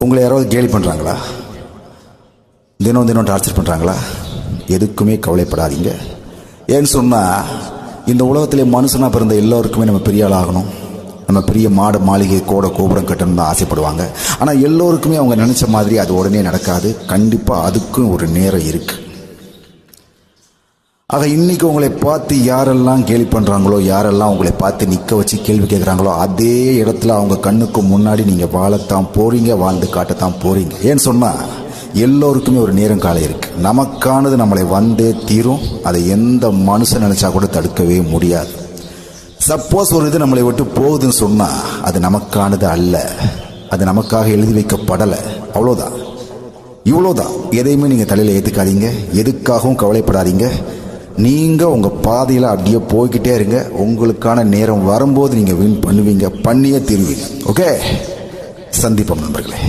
உங்களை யாராவது கேலி பண்ணுறாங்களா? தினம் தினம் டார்ச்சர் பண்ணுறாங்களா? எதுக்குமே கவலைப்படாதீங்க. ஏன்னு சொன்னால், இந்த உலகத்திலே மனுஷனாக பிறந்த எல்லோருக்குமே நம்ம பெரிய ஆள் ஆகணும், நம்ம பெரிய மாடு மாளிகை கோடை கோபுரம் கட்டணும் தான் ஆசைப்படுவாங்க. ஆனால் எல்லோருக்குமே அவங்க நினச்ச மாதிரி அது உடனே நடக்காது. கண்டிப்பாக அதுக்கும் ஒரு நேரம் இருக்குது. ஆக இன்னைக்கு உங்களை பார்த்து யாரெல்லாம் கேலி பண்ணுறாங்களோ, யாரெல்லாம் உங்களை பார்த்து நிற்க வச்சு கேள்வி கேட்குறாங்களோ, அதே இடத்துல அவங்க கண்ணுக்கு முன்னாடி நீங்கள் வாழத்தான் போகிறீங்க, வாழ்ந்து காட்டத்தான் போகிறீங்க. ஏன்னு சொன்னால், எல்லோருக்குமே ஒரு நேரம் காலம் இருக்குது. நமக்கானது நம்மளை வந்தே தீரும். அதை எந்த மனுஷன் நினச்சா கூட தடுக்கவே முடியாது. சப்போஸ் ஒரு இது நம்மளை விட்டு போகுதுன்னு சொன்னால், அது நமக்கானது அல்ல, அது நமக்காக எழுதி வைக்கப்படலை. அவ்வளோதான், இவ்வளோதான். எதையுமே நீங்கள் தலையில் ஏற்றுக்காதீங்க, எதுக்காகவும் கவலைப்படாதீங்க. நீங்கள் உங்கள் பாதையில் அப்படியே போய்கிட்டே இருங்க. உங்களுக்கான நேரம் வரும்போது நீங்கள் வின் பண்ணுவீங்க, பண்ணியே தீருவீங்க. ஓகே, சந்திப்போம் நண்பர்களே.